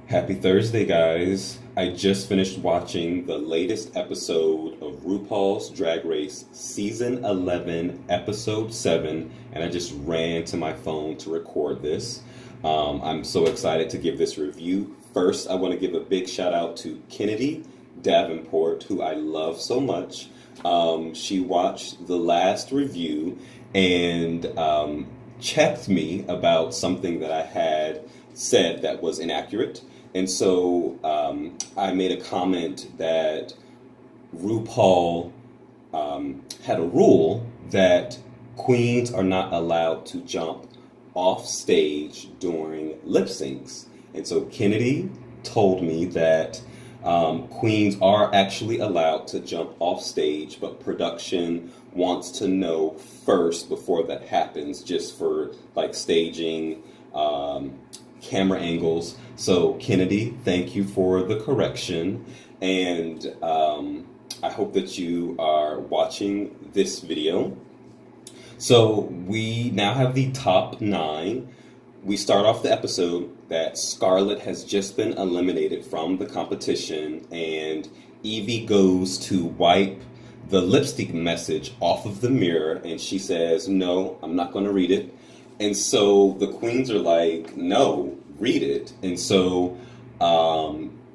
Happy Thursday, guys. I just finished watching the latest episode of RuPaul's Drag Race Season 11, Episode 7, and I just ran to my phone to record this. I'm so excited to give this review. First, I want to give a big shout out to Kennedy Davenport, who I love so much. She watched the last review and checked me about something that I had said that was inaccurate. And so I made a comment that RuPaul had a rule that queens are not allowed to jump off stage during lip syncs. And so Kennedy told me that queens are actually allowed to jump off stage, but production wants to know first before that happens, just for like staging, camera angles. So Kennedy, thank you for the correction, and I hope that you are watching this video. So we now have the top 9. We start off the episode that Scarlett has just been eliminated from the competition, and Evie goes to wipe the lipstick message off of the mirror, and she says, "No, I'm not going to read it." And so the queens are like, "No, read it." And so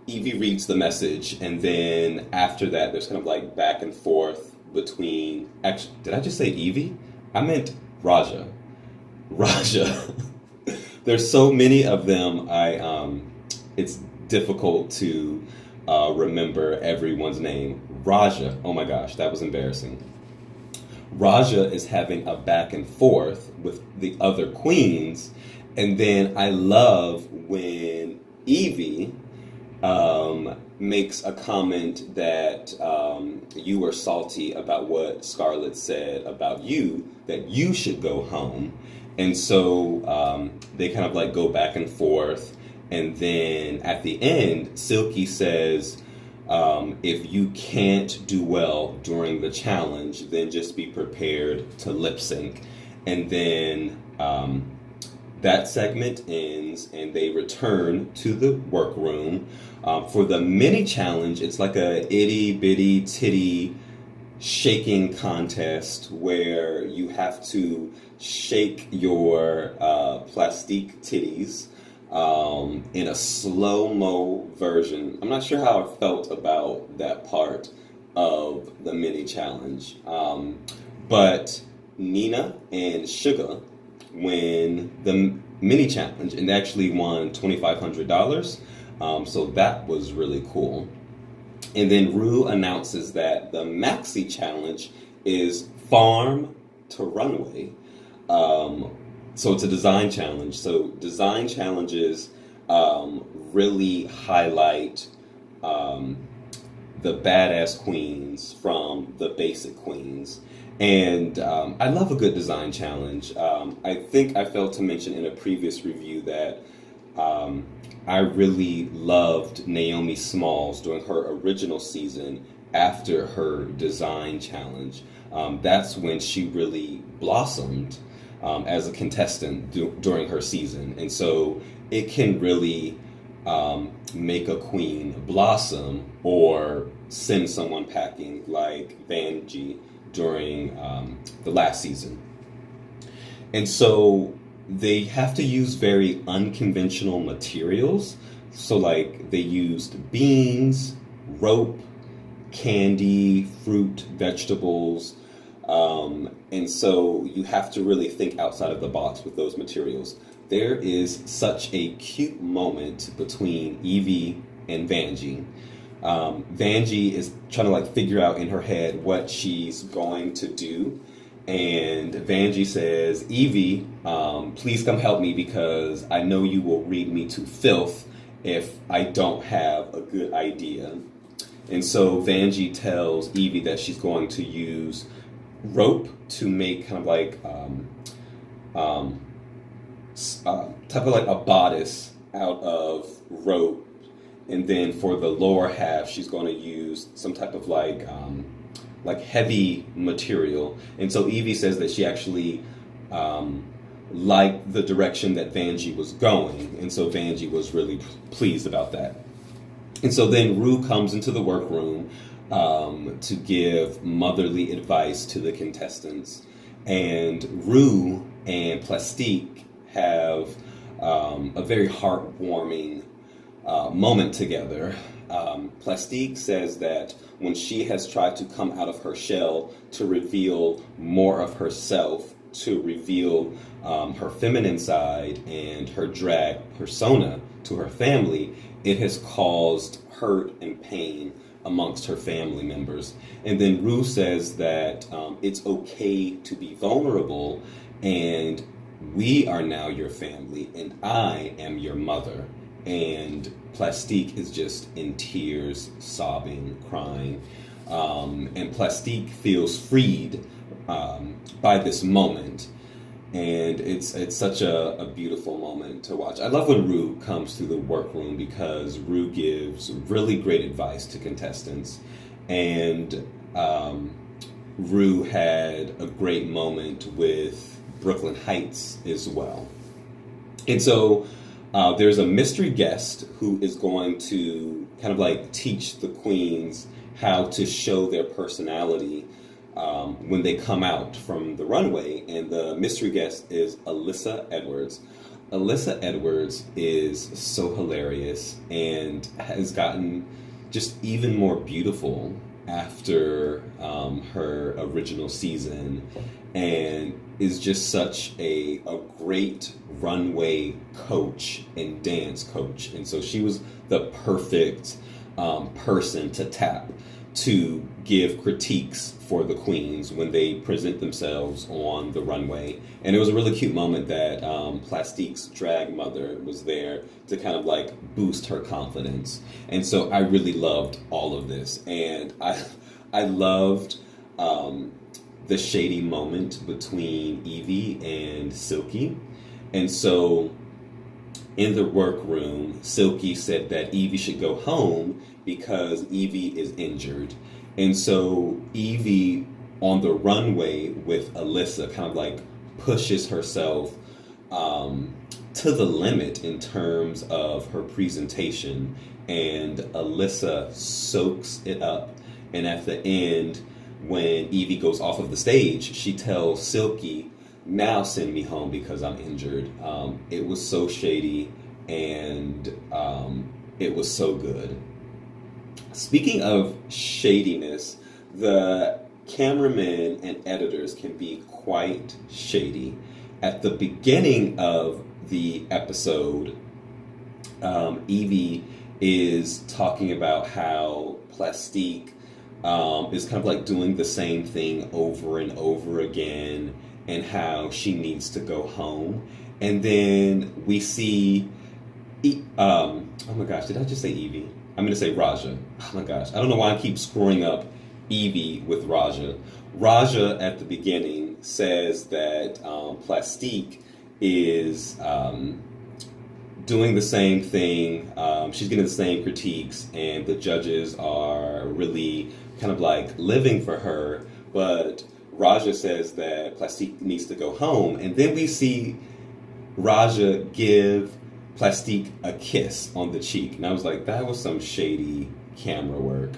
Evie reads the message, and then after that, there's kind of like back and forth between. Actually, did I just say Evie? I meant Raja. Raja. There's so many of them. It's difficult to remember everyone's name. Raja. Oh my gosh, that was embarrassing. Raja is having a back and forth with the other queens, and then I love when Evie makes a comment that you were salty about what Scarlett said about you, that you should go home. And so they kind of like go back and forth, and then at the end, Silky says, if you can't do well during the challenge, then just be prepared to lip sync. And then that segment ends, and they return to the workroom. For the mini challenge, it's like a itty bitty titty shaking contest where you have to shake your plastique titties in a slow-mo version. I'm not sure how I felt about that part of the mini challenge. But Nina and Shuga win the mini challenge and actually won $2,500. So that was really cool. And then Rue announces that the Maxi-challenge is farm to runway. So it's a design challenge. So design challenges really highlight the badass queens from the basic queens. And I love a good design challenge. I think I failed to mention in a previous review that I really loved Naomi Smalls during her original season after her design challenge. That's when she really blossomed as a contestant during her season. And so it can really make a queen blossom or send someone packing like Vanjie during the last season. And so they have to use very unconventional materials. So like they used beans, rope, candy, fruit, vegetables. And so you have to really think outside of the box with those materials. There is such a cute moment between Evie and Vanjie. Vanjie is trying to like figure out in her head what she's going to do. And Vanjie says, "Evie, please come help me because I know you will read me to filth if I don't have a good idea." And so Vanjie tells Evie that she's going to use rope to make kind of like type of like a bodice out of rope, and then for the lower half she's going to use some type of like heavy material. And so Evie says that she actually liked the direction that Vanjie was going, and so Vanjie was really pleased about that. And so then Rue comes into the workroom to give motherly advice to the contestants, and Rue and Plastique have a very heartwarming moment together. Plastique says that when she has tried to come out of her shell to reveal more of herself, to reveal her feminine side and her drag persona to her family, it has caused hurt and pain amongst her family members. And then Rue says that it's okay to be vulnerable, and we are now your family, and I am your mother. And Plastique is just in tears, sobbing, crying. And Plastique feels freed by this moment. And it's such a beautiful moment to watch. I love when Rue comes through the workroom because Rue gives really great advice to contestants. And Rue had a great moment with Brooklyn Heights as well. And so there's a mystery guest who is going to kind of like teach the queens how to show their personality when they come out from the runway, and the mystery guest is Alyssa Edwards. Alyssa Edwards is so hilarious and has gotten just even more beautiful after her original season, and is just such a great runway coach and dance coach. And so she was the perfect person to tap to give critiques for the queens when they present themselves on the runway. And it was a really cute moment that Plastique's drag mother was there to kind of like boost her confidence. And so I really loved all of this. And I loved the shady moment between Evie and Silky. And so in the workroom, Silky said that Evie should go home because Evie is injured. And so Evie on the runway with Alyssa kind of like pushes herself to the limit in terms of her presentation, and Alyssa soaks it up. And at the end, when Evie goes off of the stage, she tells Silky, "Now send me home because I'm injured." It was so shady, and it was so good. Speaking of shadiness, the cameramen and editors can be quite shady. At the beginning of the episode, Evie is talking about how Plastique is kind of like doing the same thing over and over again, and how she needs to go home. And then we see, oh my gosh, did I just say Evie? I'm going to say Raja. Oh my gosh, I don't know why I keep screwing up Evie with Raja. Raja at the beginning says that Plastique is doing the same thing. She's getting the same critiques, and the judges are really kind of like living for her. But Raja says that Plastique needs to go home. And then we see Raja give Plastique a kiss on the cheek. And I was like, that was some shady camera work.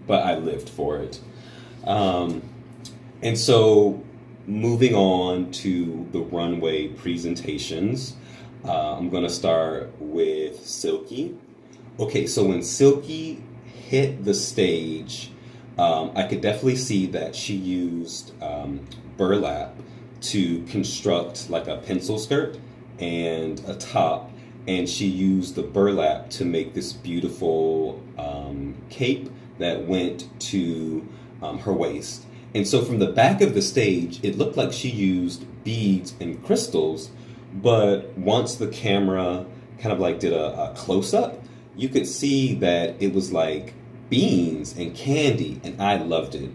But I lived for it. And so moving on to the runway presentations, I'm going to start with Silky. Okay, so when Silky hit the stage, I could definitely see that she used burlap to construct like a pencil skirt and a top, and she used the burlap to make this beautiful cape that went to her waist. And so from the back of the stage, it looked like she used beads and crystals, but once the camera kind of like did a close-up, you could see that it was like beans and candy, and I loved it.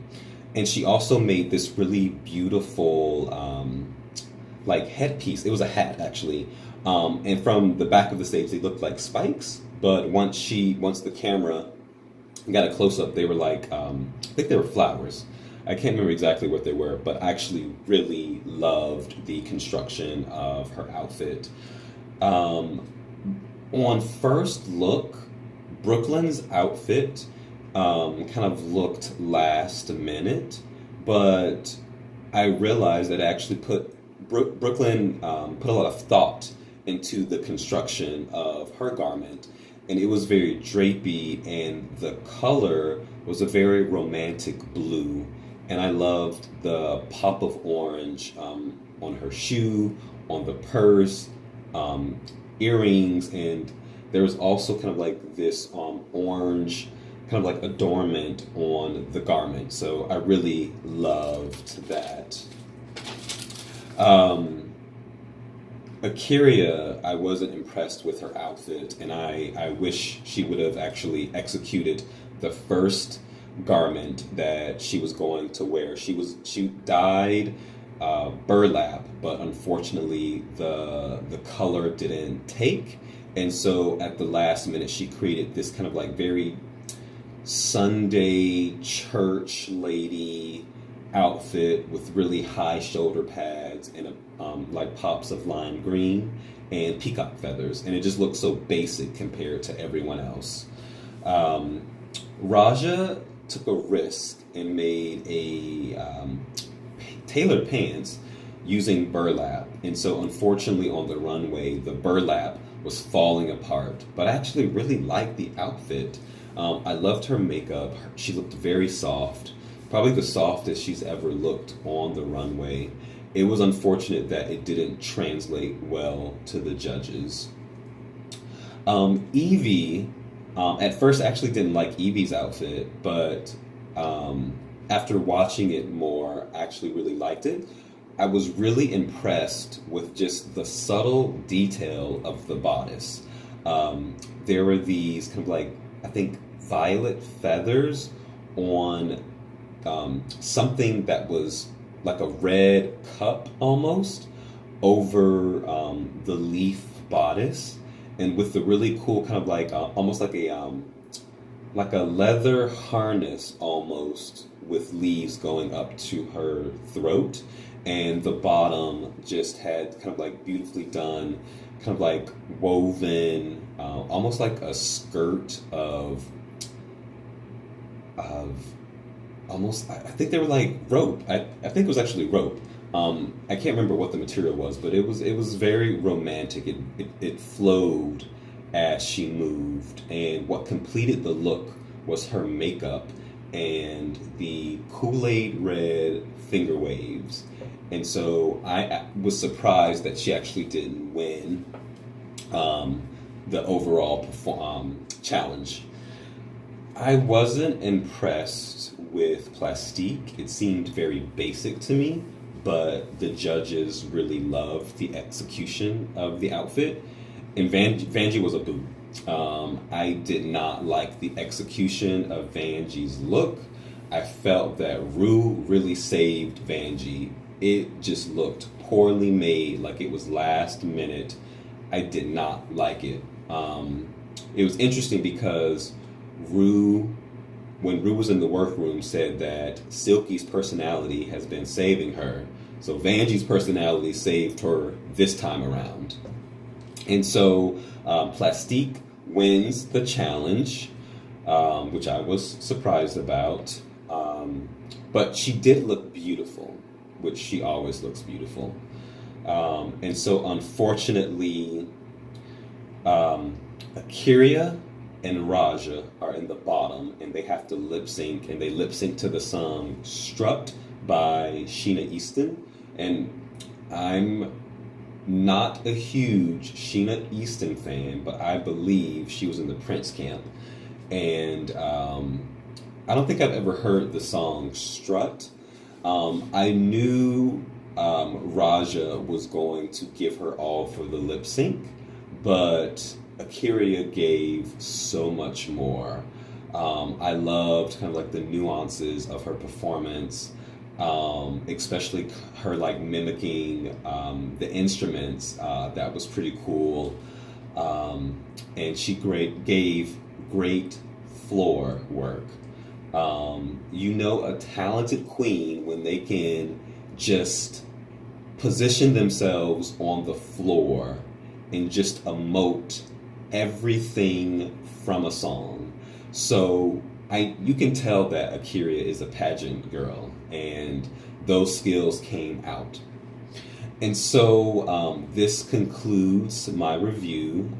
And she also made this really beautiful like headpiece. It was a hat, actually. And from the back of the stage, they looked like spikes, but once the camera got a close-up, they were like, I think they were flowers. I can't remember exactly what they were, but I actually really loved the construction of her outfit. Um, on first look, Brooklyn's outfit kind of looked last minute, but I realized that I actually Brooklyn put a lot of thought into the construction of her garment, and it was very drapey, and the color was a very romantic blue, and I loved the pop of orange on her shoe, on the purse, earrings, and there was also kind of like this orange kind of like adornment on the garment. So I really loved that. Akira, I wasn't impressed with her outfit, and I wish she would have actually executed the first garment that she was going to wear. She dyed burlap, but unfortunately the color didn't take, and so at the last minute she created this kind of like very Sunday church lady outfit with really high shoulder pads and like pops of lime green and peacock feathers, and it just looked so basic compared to everyone else. Raja took a risk and made a tailored pants using burlap, and so unfortunately on the runway the burlap was falling apart, but I actually really liked the outfit. I loved her makeup. She looked very soft, probably the softest she's ever looked on the runway. It was unfortunate that it didn't translate well to the judges. Evie, at first I actually didn't like Evie's outfit, but after watching it more, I actually really liked it. I was really impressed with just the subtle detail of the bodice. There were these kind of like, I think, violet feathers on something that was like a red cup almost over the leaf bodice, and with the really cool kind of like almost like a leather harness almost with leaves going up to her throat, and the bottom just had kind of like beautifully done, kind of like woven, almost like a skirt of almost, I think they were like rope. I think it was actually rope. I can't remember what the material was, but it was very romantic. It flowed as she moved, and what completed the look was her makeup and the Kool-Aid red finger waves. And so I was surprised that she actually didn't win the overall challenge. I wasn't impressed with Plastique. It seemed very basic to me, but the judges really loved the execution of the outfit. And Vanjie was a boo. I did not like the execution of Vanjie's look. I felt that Rue really saved Vanjie. It just looked poorly made, like it was last minute. I did not like it. It was interesting because when Rue was in the workroom, said that Silky's personality has been saving her. So Vanjie's personality saved her this time around. And so Plastique wins the challenge, which I was surprised about. But she did look beautiful, which she always looks beautiful. And so unfortunately, Akira and Raja are in the bottom, and they have to lip sync, and they lip sync to the song Strut by Sheena Easton. And I'm not a huge Sheena Easton fan, but I believe she was in the Prince camp. And I don't think I've ever heard the song Strut. I knew Raja was going to give her all for the lip sync, but Akira gave so much more. I loved kind of like the nuances of her performance, especially her like mimicking the instruments. That was pretty cool. And she gave great floor work. You know a talented queen when they can just position themselves on the floor and just emote everything from a song. So you can tell that Akira is a pageant girl, and those skills came out. And so this concludes my review.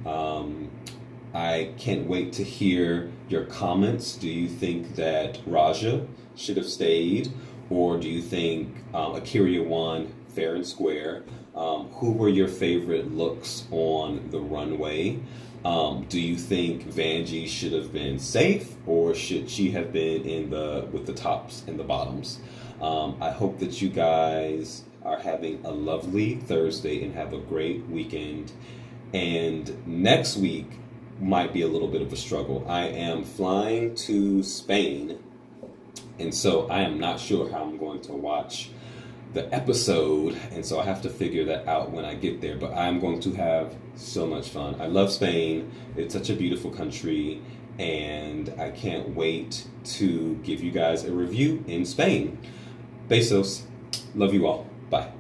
I can't wait to hear your comments. Do you think that Raja should have stayed, or do you think Akira won fair and square? Who were your favorite looks on the runway? Do you think Vanjie should have been safe, or should she have been with the tops and the bottoms? I hope that you guys are having a lovely Thursday and have a great weekend. And next week might be a little bit of a struggle. I am flying to Spain, and so I am not sure how I'm going to watch the episode, and so I have to figure that out when I get there. But I'm going to have so much fun. I love Spain. It's such a beautiful country, and I can't wait to give you guys a review in Spain. Besos. Love you all. Bye.